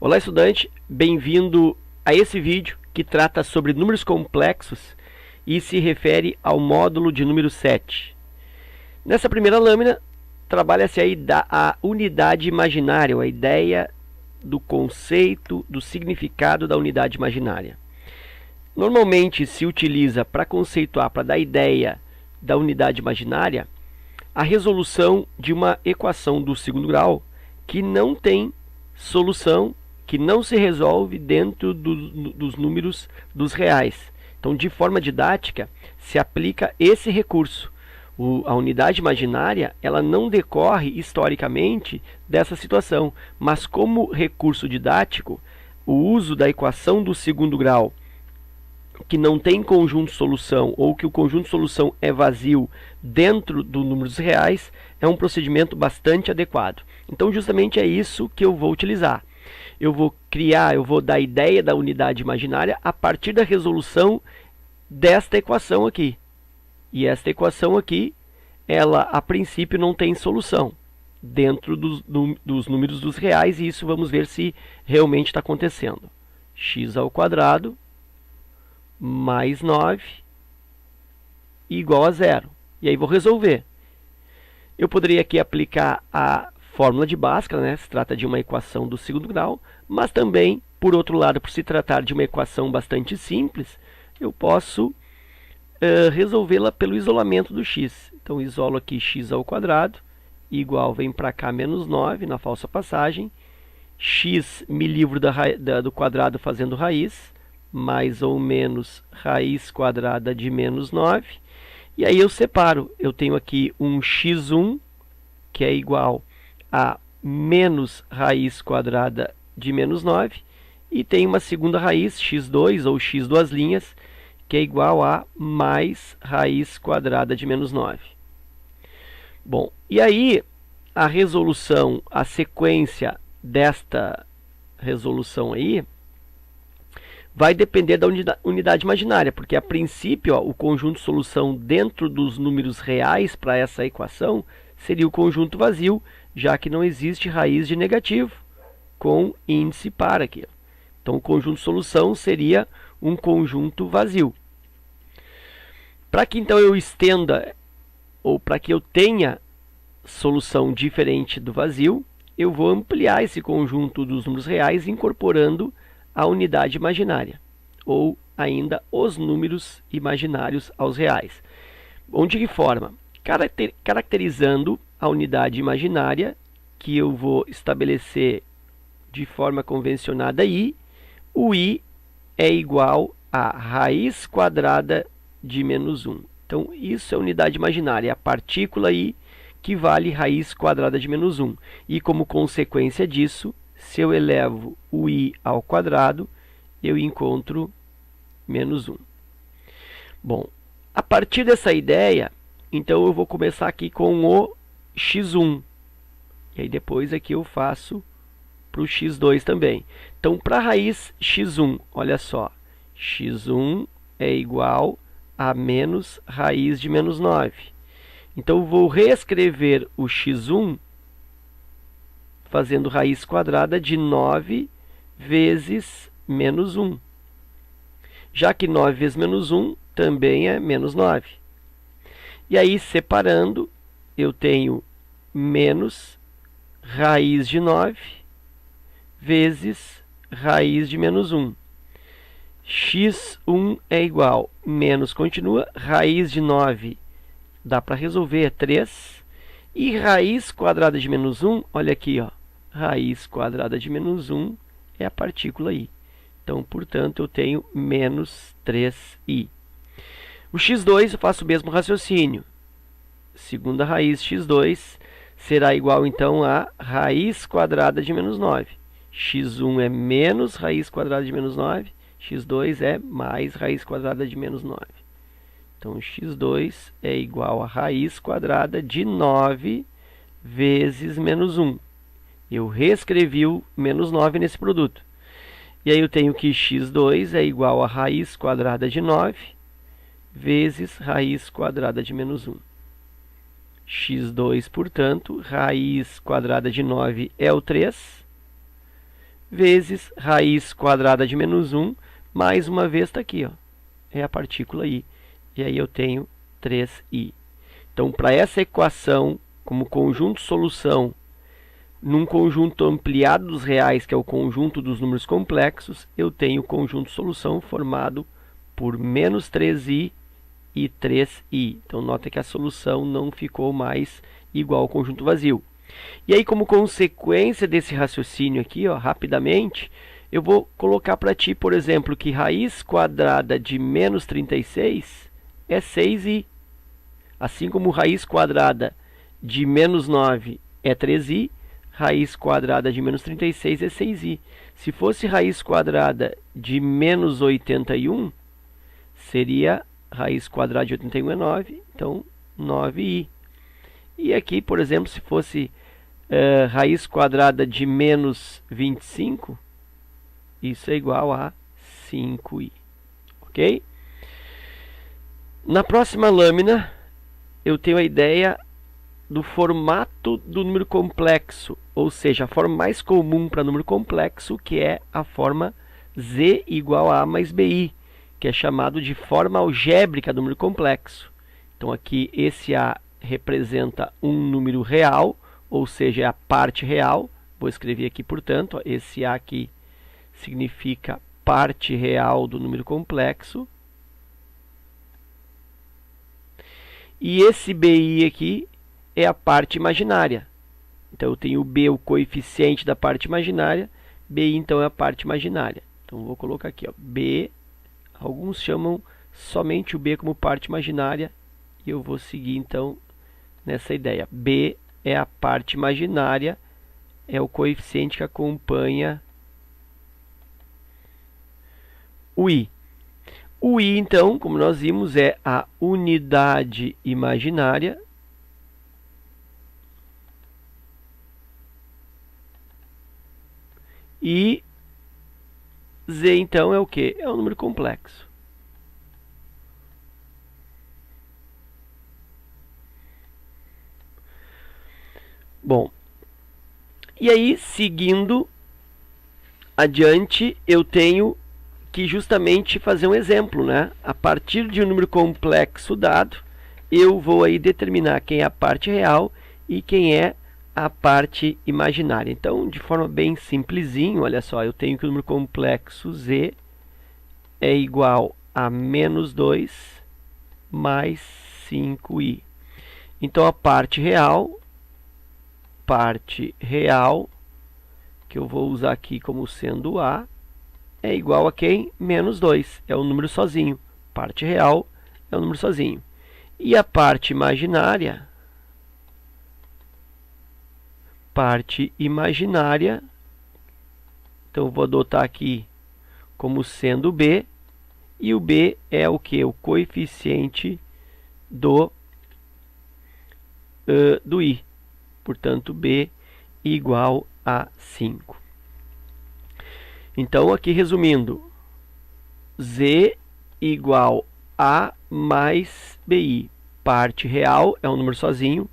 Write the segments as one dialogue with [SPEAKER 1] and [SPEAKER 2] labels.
[SPEAKER 1] Olá, estudante, bem-vindo a esse vídeo que trata sobre números complexos e se refere ao módulo de número 7. Nessa primeira lâmina, trabalha-se aí a unidade imaginária, ou a ideia do conceito, do significado da unidade imaginária. Normalmente se utiliza para conceituar, para dar ideia da unidade imaginária, a resolução de uma equação do segundo grau que não tem solução, que não se resolve dentro dos números dos reais. Então, de forma didática, se aplica esse recurso. A unidade imaginária, ela não decorre historicamente dessa situação, mas como recurso didático, o uso da equação do segundo grau, que não tem conjunto solução ou que o conjunto solução é vazio dentro do número dos reais, é um procedimento bastante adequado. Então, justamente é isso que eu vou utilizar. Eu vou dar a ideia da unidade imaginária a partir da resolução desta equação aqui. E esta equação aqui, ela a princípio não tem solução dentro dos números dos reais, e isso vamos ver se realmente está acontecendo. X ao quadrado mais 9 igual a zero. E aí vou resolver. Eu poderia aqui aplicar a fórmula de Bhaskara, né? Se trata de uma equação do segundo grau, mas também, por outro lado, por se tratar de uma equação bastante simples, eu posso resolvê-la pelo isolamento do x. Então, isolo aqui x ao quadrado, igual, vem para cá, menos 9 na falsa passagem. X me livro do quadrado fazendo raiz, mais ou menos raiz quadrada de menos 9. E aí eu separo. Eu tenho aqui um x1, que é igual a menos raiz quadrada de menos 9. E tem uma segunda raiz, x2, ou x duas linhas, que é igual a mais raiz quadrada de menos 9. Bom, e aí a resolução, a sequência desta resolução aí, vai depender da unidade imaginária, porque a princípio, ó, o conjunto solução dentro dos números reais para essa equação seria o conjunto vazio, já que não existe raiz de negativo com índice par aqui. Então, o conjunto solução seria um conjunto vazio. Para que então eu estenda, ou para que eu tenha solução diferente do vazio, eu vou ampliar esse conjunto dos números reais incorporando a unidade imaginária, ou ainda os números imaginários aos reais. De que forma? Caracterizando a unidade imaginária, que eu vou estabelecer de forma convencionada i. O i é igual a raiz quadrada de menos 1. Então, isso é unidade imaginária, a partícula i que vale raiz quadrada de menos 1. E como consequência disso, se eu elevo o i ao quadrado, eu encontro menos 1. Bom, a partir dessa ideia, então eu vou começar aqui com o x1. E aí depois aqui eu faço para o x2 também. Então, para a raiz x1, olha só, x1 é igual a menos raiz de menos 9. Então, eu vou reescrever o x1 fazendo raiz quadrada de 9 vezes menos 1. Já que 9 vezes menos 1 também é menos 9. E aí, separando, eu tenho menos raiz de 9 vezes raiz de menos 1. x1 é igual, menos continua, raiz de 9 dá para resolver, é 3. E raiz quadrada de menos 1, olha aqui, ó, raiz quadrada de menos 1 é a partícula i. Então, portanto, eu tenho menos 3i. O x2 eu faço o mesmo raciocínio. Segunda raiz x2 será igual, então, a raiz quadrada de menos 9. x1 é menos raiz quadrada de menos 9, x2 é mais raiz quadrada de menos 9. Então, x2 é igual a raiz quadrada de 9 vezes menos 1. Eu reescrevi o menos 9 nesse produto. E aí eu tenho que x2 é igual a raiz quadrada de 9 vezes raiz quadrada de menos 1. x2, portanto, raiz quadrada de 9 é o 3, vezes raiz quadrada de menos 1, mais uma vez está aqui, ó, é a partícula i. E aí eu tenho 3i. Então, para essa equação, como conjunto solução, num conjunto ampliado dos reais, que é o conjunto dos números complexos, eu tenho o conjunto solução formado por menos 3i e 3i. Então, nota que a solução não ficou mais igual ao conjunto vazio. E aí, como consequência desse raciocínio aqui, ó, rapidamente, eu vou colocar para ti, por exemplo, que raiz quadrada de menos 36 é 6i. Assim como raiz quadrada de menos 9 é 3i, raiz quadrada de menos 36 é 6i. Se fosse raiz quadrada de menos 81, seria raiz quadrada de 81 é 9, então 9i. E aqui, por exemplo, se fosse raiz quadrada de menos 25, isso é igual a 5i. Ok? Na próxima lâmina, eu tenho a ideia do formato do número complexo, ou seja, a forma mais comum para número complexo, que é a forma z igual a mais bi, que é chamado de forma algébrica do número complexo. Então aqui esse a representa um número real, ou seja, é a parte real. Vou escrever aqui, portanto, ó, esse a aqui significa parte real do número complexo. E esse bi aqui é a parte imaginária. Então, eu tenho o b, o coeficiente da parte imaginária. bi, então, é a parte imaginária. Então, vou colocar aqui, ó, b. Alguns chamam somente o b como parte imaginária. E eu vou seguir, então, nessa ideia. b é a parte imaginária, é o coeficiente que acompanha o i. O i, então, como nós vimos, é a unidade imaginária. E z, então, é o quê? É um número complexo. Bom, e aí, seguindo adiante, eu tenho que justamente fazer um exemplo, né? A partir de um número complexo dado, eu vou aí determinar quem é a parte real e quem é a parte imaginária. Então, de forma bem simplesinho, olha só, eu tenho que o número complexo z é igual a menos 2 mais 5i. Então, a parte real, que eu vou usar aqui como sendo a, é igual a quem? Menos 2. É o número sozinho. Parte real é o número sozinho. E a parte imaginária, então eu vou adotar aqui como sendo b. E o b é o que? O coeficiente do i. Portanto, b igual a 5. Então, aqui resumindo, z igual a mais bi. Parte real é um número sozinho,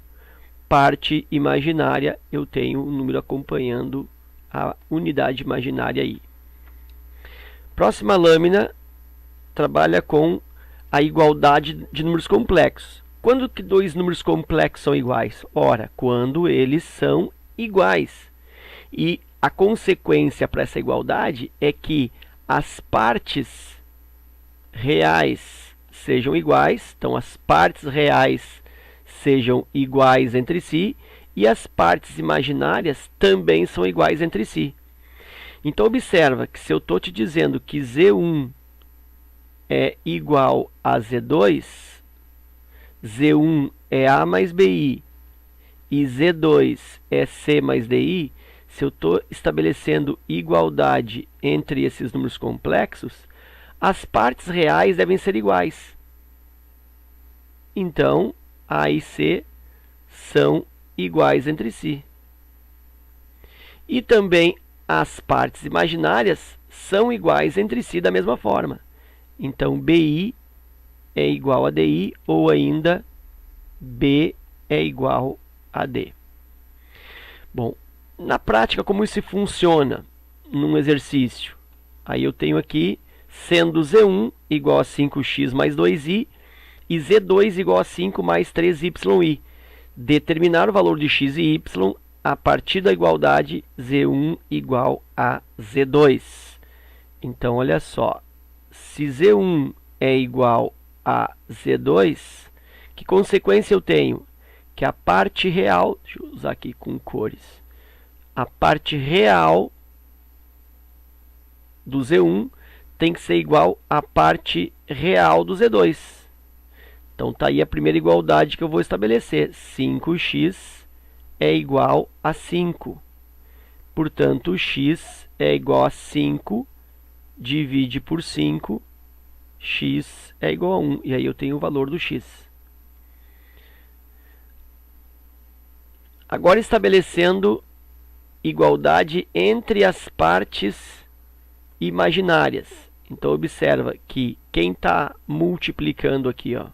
[SPEAKER 1] parte imaginária eu tenho um número acompanhando a unidade imaginária i. Próxima lâmina trabalha com a igualdade de números complexos. Quando que dois números complexos são iguais? Ora, quando eles são iguais. E a consequência para essa igualdade é que as partes reais sejam iguais, então as partes reais sejam iguais entre si e as partes imaginárias também são iguais entre si. Então observa que se eu estou te dizendo que Z1 é igual a Z2, Z1 é A mais BI e Z2 é C mais DI, se eu estou estabelecendo igualdade entre esses números complexos, as partes reais devem ser iguais. Então, A e C são iguais entre si. E também as partes imaginárias são iguais entre si da mesma forma. Então, BI é igual a DI, ou ainda B é igual a D. Bom, na prática, como isso funciona? num exercício. Aí eu tenho aqui, sendo Z1 igual a 5x mais 2i, e Z2 igual a 5 mais 3y. Determinar o valor de x e y a partir da igualdade Z1 igual a Z2. Então, olha só, se Z1 é igual a Z2, que consequência eu tenho? Que a parte real, deixa eu usar aqui com cores, a parte real do Z1 tem que ser igual à parte real do Z2. Então, está aí a primeira igualdade que eu vou estabelecer. 5x é igual a 5. Portanto, x é igual a 5, divide por 5, x é igual a 1. E aí eu tenho o valor do x. Agora, estabelecendo igualdade entre as partes imaginárias. Então, observa que quem está multiplicando aqui, ó,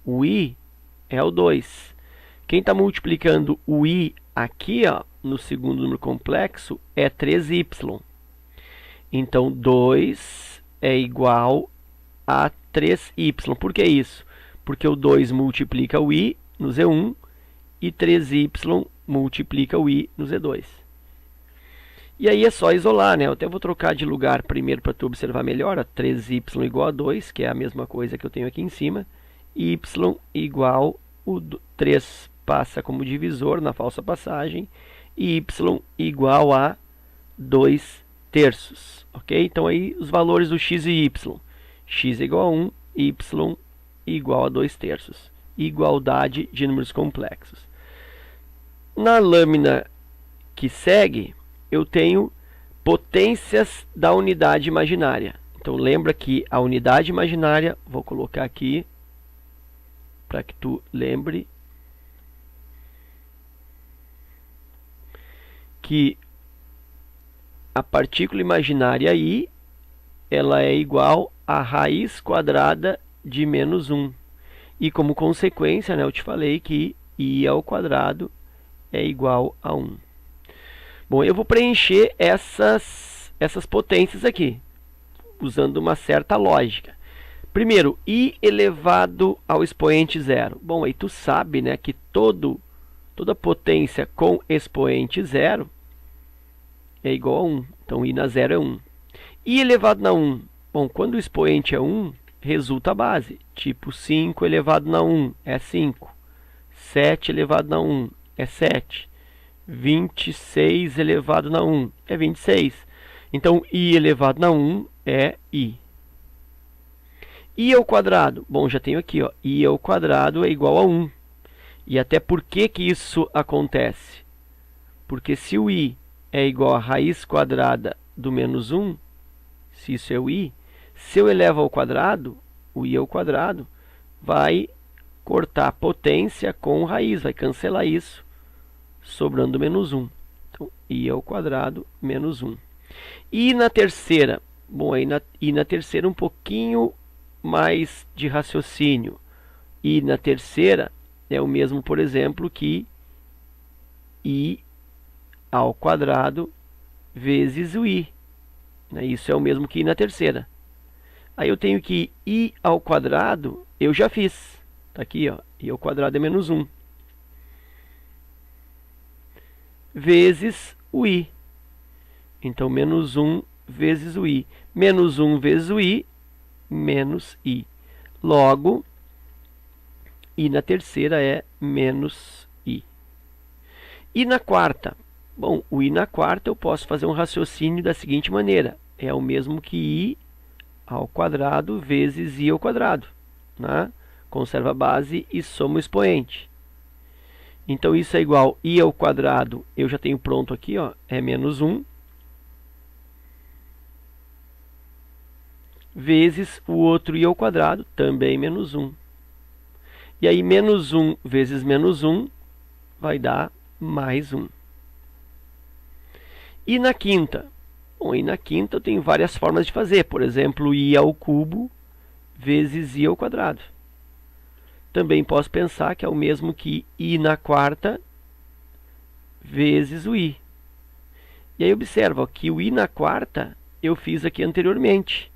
[SPEAKER 1] o i é o 2. Quem está multiplicando o i aqui, ó, no segundo número complexo, é 3y. Então, 2 é igual a 3y. Por que isso? Porque o 2 multiplica o i no Z1 e 3y multiplica o i no Z2. E aí é só isolar, né? Eu até vou trocar de lugar primeiro para tu observar melhor. 3y igual a 2, que é a mesma coisa que eu tenho aqui em cima. Y igual, o 3 passa como divisor na falsa passagem. E y igual a 2 terços. Ok? Então aí os valores do x e y. X igual a 1, y igual a 2 terços. Igualdade de números complexos. Na lâmina que segue, eu tenho potências da unidade imaginária. Então, lembra que a unidade imaginária, vou colocar aqui, para que tu lembre, que a partícula imaginária i, ela é igual a raiz quadrada de menos 1. E como consequência, né, eu te falei que i ao quadrado é igual a 1. Bom, eu vou preencher essas potências aqui, usando uma certa lógica. Primeiro, i elevado ao expoente zero. Bom, aí tu sabe, né, que toda potência com expoente zero é igual a 1. Então, i na zero é 1. I elevado na 1. Bom, quando o expoente é 1, resulta a base. Tipo, 5 elevado na 1 é 5. 7 elevado na 1 é 7. 26 elevado na 1 é 26. Então, i elevado na 1 é i. I ao quadrado. Bom, já tenho aqui, ó, i ao quadrado é igual a 1. E até por que isso acontece? Porque se o i é igual a raiz quadrada do menos 1, se isso é o i, se eu elevo ao quadrado, o i ao quadrado vai cortar potência com raiz, vai cancelar isso, sobrando menos 1. Então, i ao quadrado menos 1. E na terceira? Bom, aí na terceira um pouquinho mais de raciocínio. I na terceira é o mesmo, por exemplo, que i ao quadrado vezes o i. Isso é o mesmo que i na terceira. Aí eu tenho que i ao quadrado, eu já fiz. Está aqui, ó, i ao quadrado é menos 1. Vezes o i. Então, menos 1 vezes o i. Menos 1 vezes o i, menos i. Logo, i na terceira é menos i. E na quarta? Bom, o i na quarta eu posso fazer um raciocínio da seguinte maneira. É o mesmo que i ao quadrado vezes i ao quadrado. Né? Conserva a base e soma o expoente. Então, isso é igual a i ao quadrado, eu já tenho pronto aqui, ó, é menos 1. Vezes o outro i ao quadrado, também menos 1. E aí, menos 1 vezes menos 1 vai dar mais 1. E na quinta? Bom, e na quinta eu tenho várias formas de fazer. Por exemplo, i ao cubo vezes i ao quadrado. Também posso pensar que é o mesmo que i na quarta vezes o i. E aí observa ó, que o i na quarta eu fiz aqui anteriormente.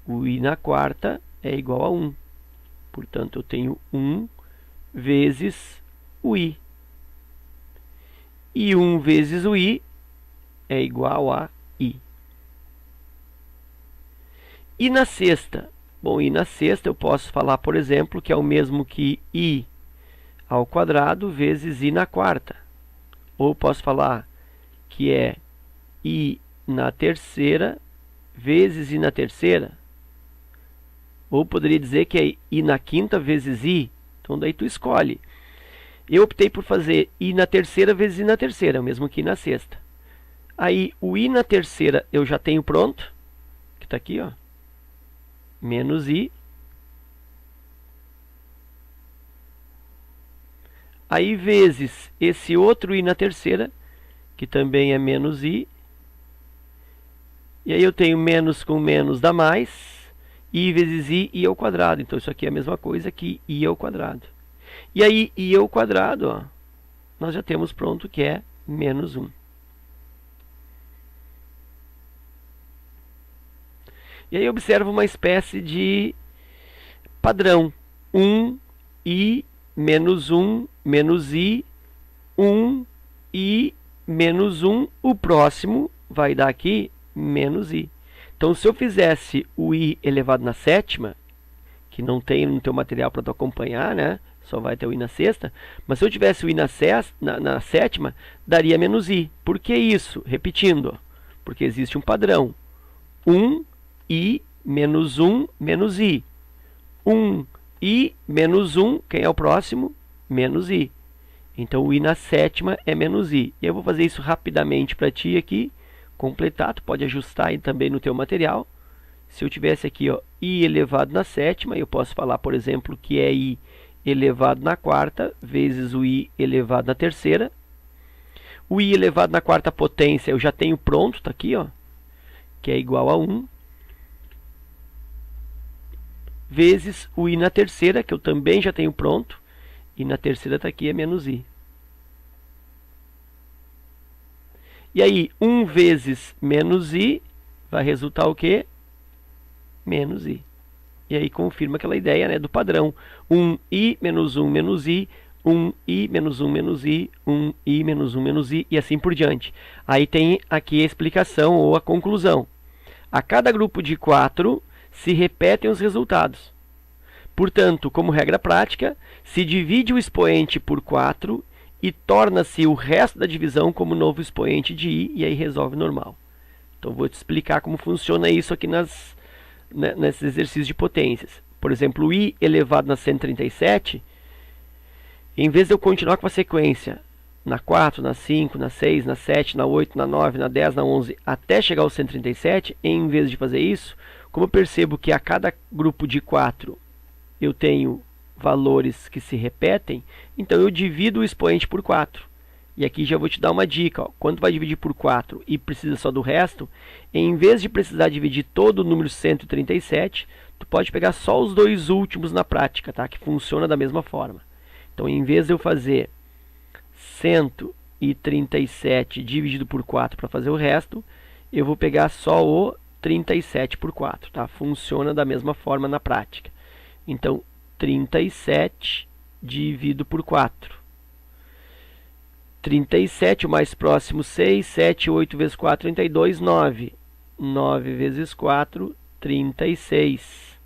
[SPEAKER 1] O i na quarta é igual a 1. Portanto, eu tenho 1 vezes o i. E 1 vezes o i é igual a i. E na sexta? Bom, e na sexta eu posso falar, por exemplo, que é o mesmo que i ao quadrado vezes i na quarta. Ou posso falar que é i na terceira vezes i na terceira. Ou poderia dizer que é i na quinta vezes i. Então daí tu escolhe. Eu optei por fazer i na terceira vezes i na terceira, o mesmo que i na sexta. Aí o i na terceira eu já tenho pronto, que está aqui, ó. Menos i. Aí vezes esse outro i na terceira, que também é menos i. E aí eu tenho menos com menos dá mais. I vezes i ao quadrado. Então isso aqui é a mesma coisa que i ao quadrado. E aí i ao quadrado, ó, nós já temos pronto que é menos 1. E aí observa uma espécie de padrão. 1, i, menos 1, menos i, 1, i, menos 1. O próximo vai dar aqui menos i. Então, se eu fizesse o i elevado na sétima, que não tem no teu material para tu acompanhar, né? Só vai ter o i na sexta. Mas se eu tivesse o i na sétima, daria menos i. Por que isso? Repetindo, ó, porque existe um padrão. 1, i, menos 1, menos i. 1, i, menos 1, quem é o próximo? Menos i. Então, o i na sétima é menos i. E eu vou fazer isso rapidamente para ti aqui, completar. Tu pode ajustar aí também no teu material. Se eu tivesse aqui, ó, i elevado na sétima, eu posso falar, por exemplo, que é i elevado na quarta vezes o i elevado na terceira. O i elevado na quarta potência eu já tenho pronto, está aqui, ó, que é igual a 1. Vezes o i na terceira, que eu também já tenho pronto. E na terceira está aqui, é menos i. E aí, 1 vezes menos i vai resultar o quê? Menos i. E aí confirma aquela ideia, né, do padrão. 1i menos 1 menos i, 1i menos 1 menos i, 1i menos 1 menos i, e assim por diante. Aí tem aqui a explicação ou a conclusão. A cada grupo de 4 se repetem os resultados. Portanto, como regra prática, se divide o expoente por 4 e torna-se o resto da divisão como novo expoente de i, e aí resolve normal. Então, vou te explicar como funciona isso aqui nesses exercícios de potências. Por exemplo, o i elevado na 137, em vez de eu continuar com a sequência na 4, na 5, na 6, na 7, na 8, na 9, na 10, na 11, até chegar ao 137, em vez de fazer isso, como eu percebo que a cada grupo de 4 eu tenho valores que se repetem, então eu divido o expoente por 4. E aqui já vou te dar uma dica, ó. Quando tu vai dividir por 4 e precisa só do resto, em vez de precisar dividir todo o número 137, tu pode pegar só os dois últimos na prática, tá? Que funciona da mesma forma. Então, em vez de eu fazer 137 dividido por 4 para fazer o resto, eu vou pegar só o 37 por 4, tá? Funciona da mesma forma na prática. Então, 37 dividido por 4. 37, o mais próximo 6, 7, 8 vezes 4, 32, 9. 9 vezes 4, 36.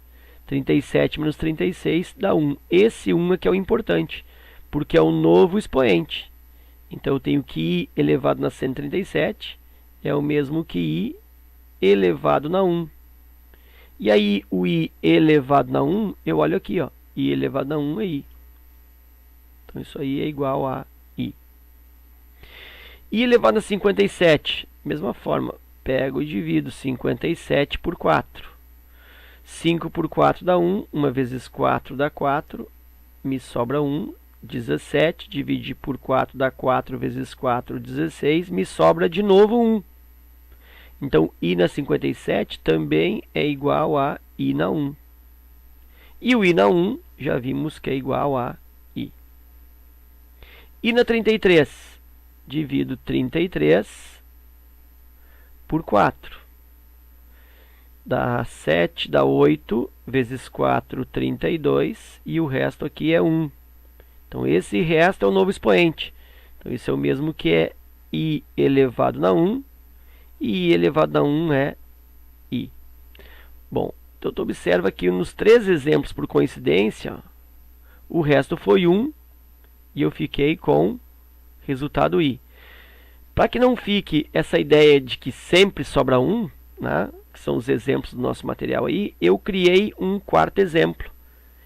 [SPEAKER 1] 37 menos 36 dá 1. Esse 1 aqui é o importante, porque é o novo expoente. Então eu tenho que i elevado na 137 é o mesmo que i elevado na 1. E aí o i elevado na 1, eu olho aqui, ó, i elevado na 1 é i. Então isso aí é igual a i. I elevado a 57, mesma forma, pego e divido 57 por 4. 5 por 4 dá 1, 1 vezes 4 dá 4, me sobra 1, 17, dividir por 4 dá 4 vezes 4, 16, me sobra de novo 1. Então, i na 57 também é igual a i na 1. E o i na 1, já vimos que é igual a i. I na 33, divido 33 por 4. Dá 7, dá 8, vezes 4, 32, e o resto aqui é 1. Então, esse resto é o novo expoente. Então, isso é o mesmo que é i elevado na 1, e i elevado na 1 é i. Bom, então tu observa que nos 3 exemplos, por coincidência, o resto foi 1, e eu fiquei com resultado i. Para que não fique essa ideia de que sempre sobra 1, né, que são os exemplos do nosso material aí, eu criei um quarto exemplo,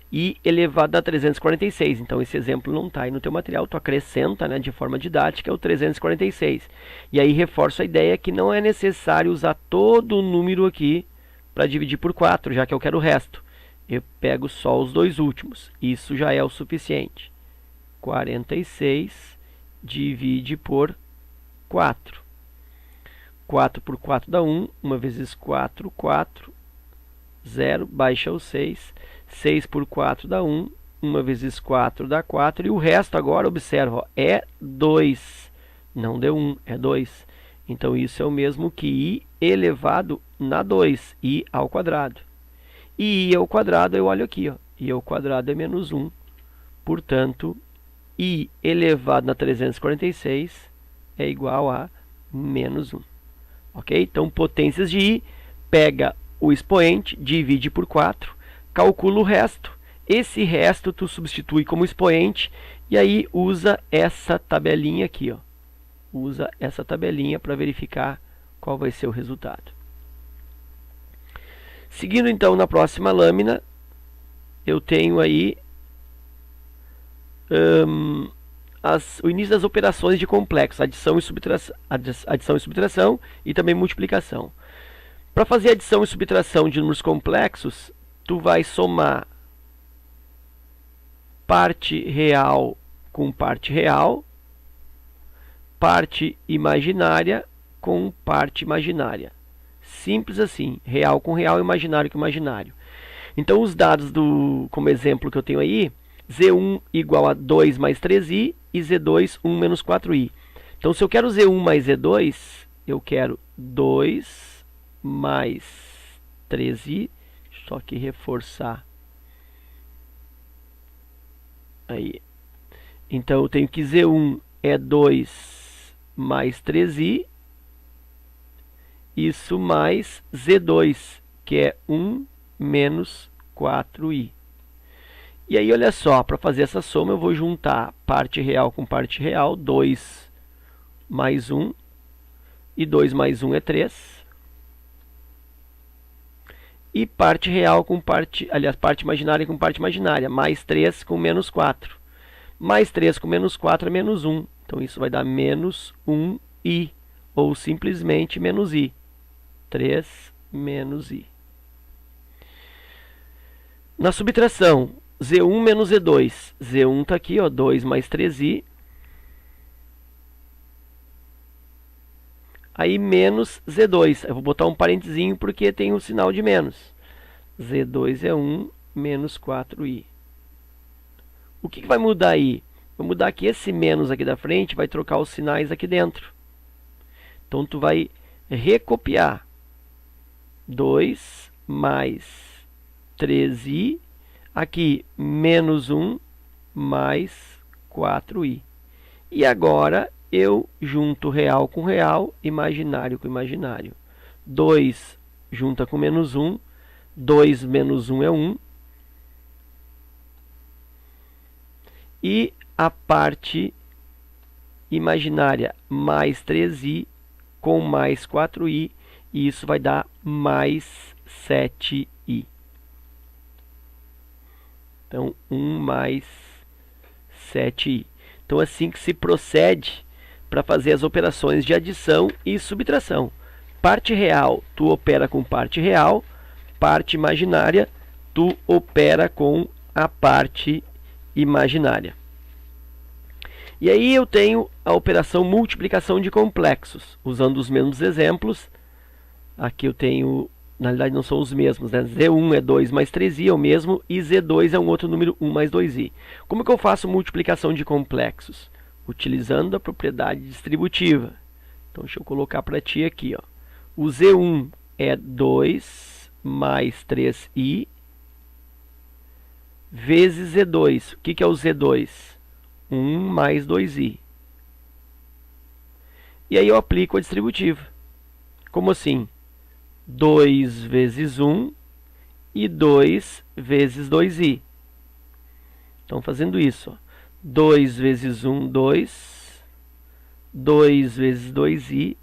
[SPEAKER 1] i elevado a 346. Então, esse exemplo não está aí no teu material, tu acrescenta, né, de forma didática o 346. E aí reforço a ideia que não é necessário usar todo o número aqui para dividir por 4, já que eu quero o resto. Eu pego só os dois últimos, isso já é o suficiente. 46 divide por 4. 4 por 4 dá 1. 1 vezes 4, 4. 0, baixa o 6. 6 por 4 dá 1. 1 vezes 4 dá 4. E o resto agora, observa, ó, é 2. Não deu 1, é 2. Então, isso é o mesmo que i elevado na 2. I ao quadrado. E i ao quadrado, eu olho aqui, ó. I ao quadrado é menos 1. Portanto, i elevado na 346 é igual a menos 1. Ok? Então, potências de i, pega o expoente, divide por 4, calcula o resto. Esse resto tu substitui como expoente e aí usa essa tabelinha aqui, ó. Usa essa tabelinha para verificar qual vai ser o resultado. Seguindo então na próxima lâmina, eu tenho aí o início das operações de complexo, adição e subtração e também multiplicação. Para fazer adição e subtração de números complexos, tu vai somar parte real com parte real, parte imaginária com parte imaginária. Simples assim, real com real, imaginário com imaginário. Então, os dados como exemplo que eu tenho aí, Z1 igual a 2 mais 3i e Z2, 1 menos 4i. Então, se eu quero Z1 mais Z2, eu quero 2 mais 3i. Só aqui reforçar. Aí. Então, eu tenho que Z1 é 2 mais 3i. Isso mais Z2, que é 1 menos 4i. E aí, olha só, para fazer essa soma, eu vou juntar parte real com parte real. 2 mais 1. E 2 mais 1 é 3. E parte real com parte... Aliás, parte imaginária com parte imaginária. Mais 3 com menos 4. Mais 3 com menos 4 é menos 1. Então, isso vai dar menos 1i. Ou simplesmente menos i. 3 menos i. Na subtração, Z1 menos Z2. Z1 está aqui, ó, 2 mais 3i. Aí menos Z2. Eu vou botar um parentezinho porque tem o sinal de menos. Z2 é 1 menos 4i. O que vai mudar aí? Vai mudar que esse menos aqui da frente vai trocar os sinais aqui dentro. Então, tu vai recopiar 2 mais 3i. Aqui, menos 1 mais 4i. E agora, eu junto real com real, imaginário com imaginário. 2 junta com menos 1. 2 menos 1 é 1. E a parte imaginária, mais 3i com mais 4i. E isso vai dar mais 7i. Então, 1 mais 7i. Então, assim que se procede para fazer as operações de adição e subtração. Parte real, tu opera com parte real. Parte imaginária, tu opera com a parte imaginária. E aí eu tenho a operação multiplicação de complexos, usando os mesmos exemplos. Aqui eu tenho... Na realidade, não são os mesmos, né? Z1 é 2 mais 3i, é o mesmo, e Z2 é um outro número, 1 mais 2i. Como que eu faço multiplicação de complexos? Utilizando a propriedade distributiva. Então, deixa eu colocar para ti aqui, ó. O Z1 é 2 mais 3i vezes Z2. O que é o Z2? 1 mais 2i. E aí eu aplico a distributiva. Como assim? 2 vezes 1 e 2 vezes 2i. Então, fazendo isso, ó, 2 vezes 1, 2. 2 vezes 2i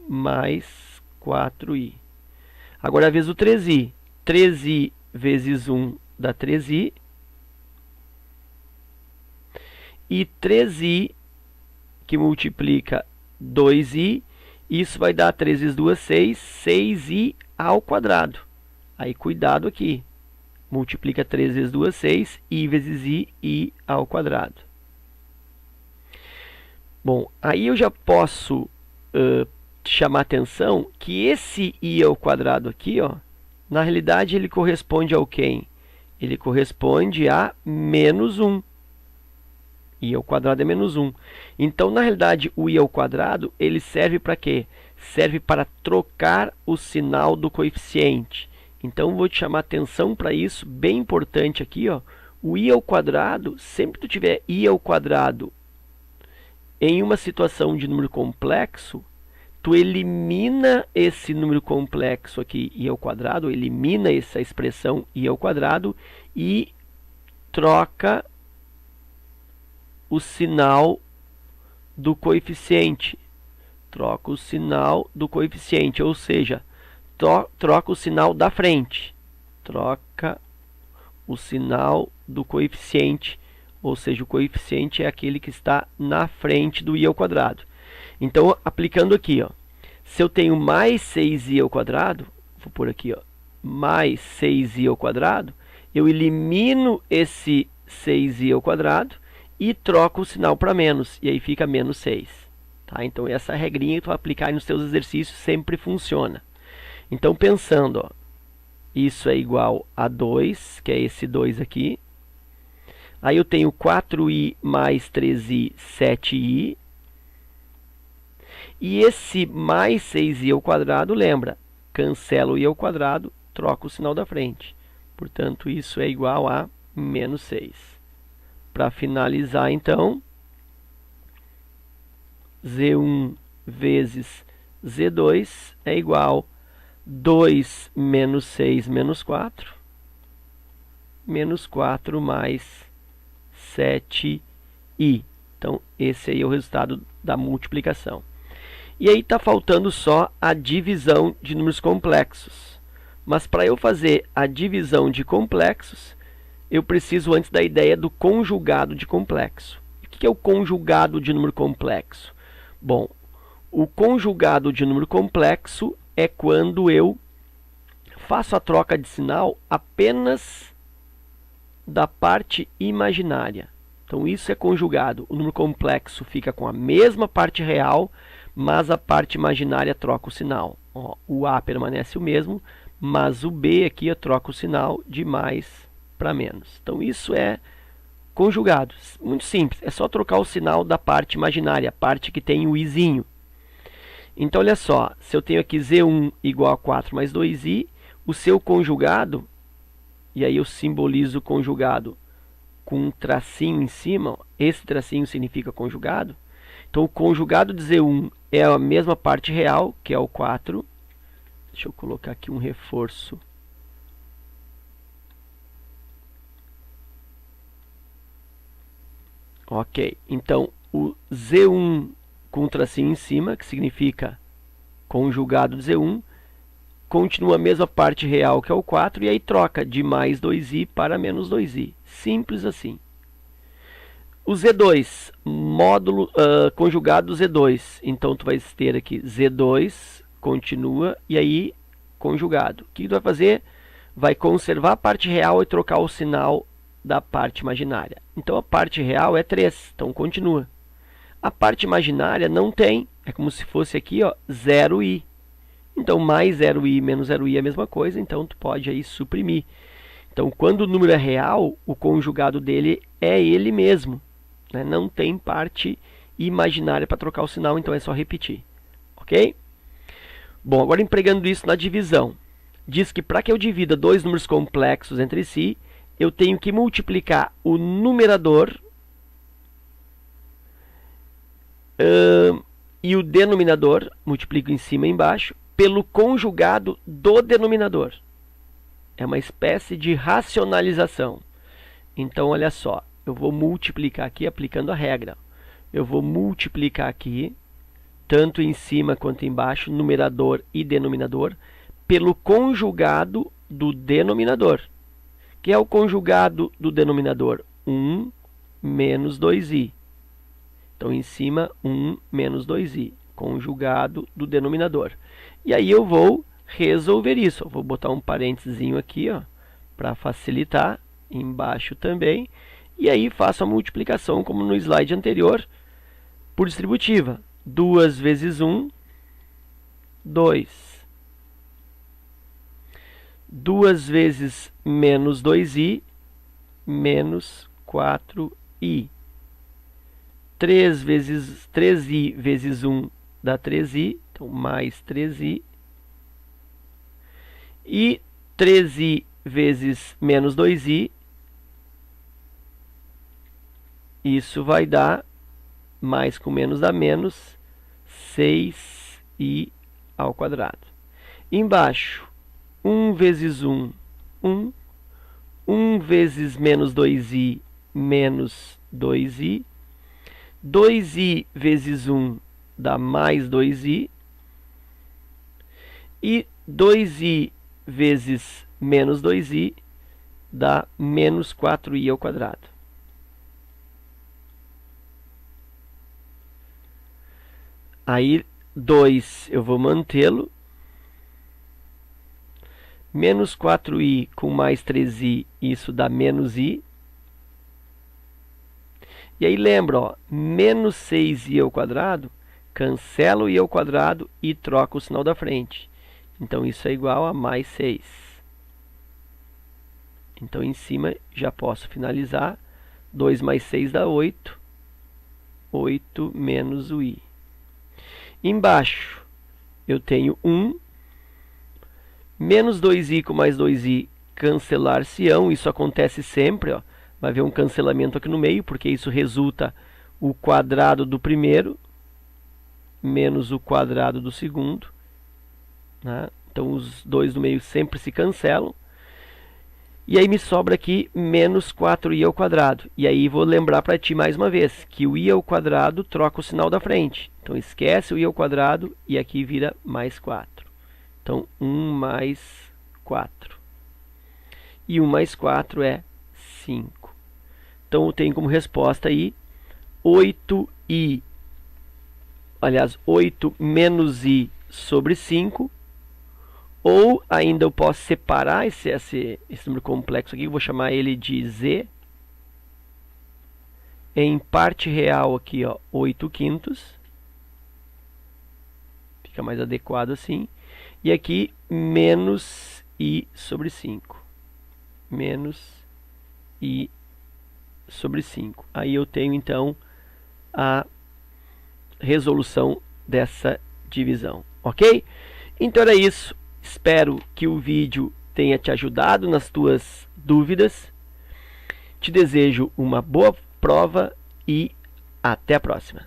[SPEAKER 1] mais 4i. Agora a vez do 3i. 3i vezes 1 dá 3i. E 3i que multiplica 2i, isso vai dar 3 vezes 2, 6, 6i ao quadrado. Aí cuidado aqui. Multiplica 3 vezes 2, 6, i vezes i ao quadrado. Bom, aí eu já posso chamar atenção que esse i ao quadrado aqui, ó, na realidade ele corresponde ao quem? Ele corresponde a menos 1. I ao quadrado é menos 1. Então, na realidade, o i ao quadrado, ele serve para quê? Serve para trocar o sinal do coeficiente. Então, vou te chamar atenção para isso, bem importante aqui, ó. O i ao quadrado, sempre que tu tiver i ao quadrado em uma situação de número complexo, tu elimina esse número complexo aqui, i ao quadrado, elimina essa expressão i ao quadrado e troca o sinal do coeficiente. Troca o sinal do coeficiente, ou seja, troca o sinal da frente. Troca o sinal do coeficiente, ou seja, o coeficiente é aquele que está na frente do i ao quadrado. Então, aplicando aqui, ó, se eu tenho mais 6i ao quadrado, vou pôr aqui, ó, mais 6i ao quadrado, eu elimino esse 6i ao quadrado e troco o sinal para menos, e aí fica menos 6. Tá? Então, essa regrinha que tu vai aplicar nos teus exercícios sempre funciona. Então, pensando, ó, isso é igual a 2, que é esse 2 aqui. Aí eu tenho 4i mais 3i, 7i. E esse mais 6i ao quadrado, lembra, cancela o i ao quadrado, troca o sinal da frente. Portanto, isso é igual a menos 6. Para finalizar, então, Z1 vezes Z2 é igual a 2 menos 6 menos 4, menos 4 mais 7i. Então, esse aí é o resultado da multiplicação. E aí está faltando só a divisão de números complexos. Mas para eu fazer a divisão de complexos, eu preciso antes da ideia do conjugado de complexo. O que é o conjugado de número complexo? Bom, o conjugado de número complexo é quando eu faço a troca de sinal apenas da parte imaginária. Então, isso é conjugado. O número complexo fica com a mesma parte real, mas a parte imaginária troca o sinal. Ó, o A permanece o mesmo, mas o B aqui eu troco o sinal de mais para menos. Então, isso é conjugado. Muito simples. É só trocar o sinal da parte imaginária, a parte que tem o izinho. Então, olha só. Se eu tenho aqui Z1 igual a 4 mais 2i, o seu conjugado, e aí eu simbolizo o conjugado com um tracinho em cima, ó, esse tracinho significa conjugado. Então, o conjugado de Z1 é a mesma parte real, que é o 4. Deixa eu colocar aqui um reforço. Ok, então o Z1 com um tracinho em cima, que significa conjugado de Z1, continua a mesma parte real, que é o 4, e aí troca de mais 2i para menos 2i. Simples assim. O Z2, módulo conjugado do Z2. Então, tu vai ter aqui Z2, continua, e aí conjugado. O que tu vai fazer? Vai conservar a parte real e trocar o sinal da parte imaginária. Então, a parte real é 3, então continua. A parte imaginária não tem, é como se fosse aqui, ó, 0i. Então, mais 0i menos 0i é a mesma coisa, então tu pode aí suprimir. Então, quando o número é real, o conjugado dele é ele mesmo. Né? Não tem parte imaginária para trocar o sinal, então é só repetir. Ok? Bom, agora empregando isso na divisão. Diz que para que eu divida dois números complexos entre si, eu tenho que multiplicar o numerador e o denominador, multiplico em cima e embaixo, pelo conjugado do denominador. É uma espécie de racionalização. Então, olha só, eu vou multiplicar aqui aplicando a regra. Eu vou multiplicar aqui, tanto em cima quanto embaixo, numerador e denominador, pelo conjugado do denominador. Que é o conjugado do denominador? 1 menos 2i. Então, em cima, 1 menos 2i, conjugado do denominador. E aí eu vou resolver isso. Eu vou botar um parênteses aqui, para facilitar, embaixo também. E aí faço a multiplicação, como no slide anterior, por distributiva. 2 vezes 1, 2. 2 vezes menos 2i, menos 4i. 3i vezes 1 dá 3i, então mais 3i. E 3i vezes menos 2i, isso vai dar, mais com menos dá menos, 6i ao quadrado. Embaixo, 1 vezes 1, 1. 1 vezes menos 2i, menos 2i. 2i vezes 1 dá mais 2i. E 2i vezes menos 2i dá menos 4i ao quadrado. Aí, 2 eu vou mantê-lo. Menos 4i com mais 3i, isso dá menos i. E aí lembra, menos 6i ao quadrado, cancela o i ao quadrado e troca o sinal da frente. Então, isso é igual a mais 6. Então, em cima, já posso finalizar. 2 mais 6 dá 8. 8 menos o i. Embaixo, eu tenho 1. Menos 2i com mais 2i, cancelar-se-ão. Isso acontece sempre. Vai haver um cancelamento aqui no meio, porque isso resulta o quadrado do primeiro menos o quadrado do segundo. Né? Então, os dois do meio sempre se cancelam. E aí me sobra aqui menos 4i ao quadrado. E aí vou lembrar para ti mais uma vez que o i ao quadrado troca o sinal da frente. Então, esquece o i ao quadrado e aqui vira mais 4. Então, 1 mais 4. E 1 mais 4 é 5. Então, eu tenho como resposta aí 8i. Aliás, 8 menos i sobre 5. Ou ainda eu posso separar esse número complexo aqui, eu vou chamar ele de z. Em parte real aqui, 8 quintos. Fica mais adequado assim. E aqui, menos i sobre 5. Menos i sobre 5. Aí eu tenho, então, a resolução dessa divisão. Ok? Então era isso. Espero que o vídeo tenha te ajudado nas tuas dúvidas. Te desejo uma boa prova e até a próxima.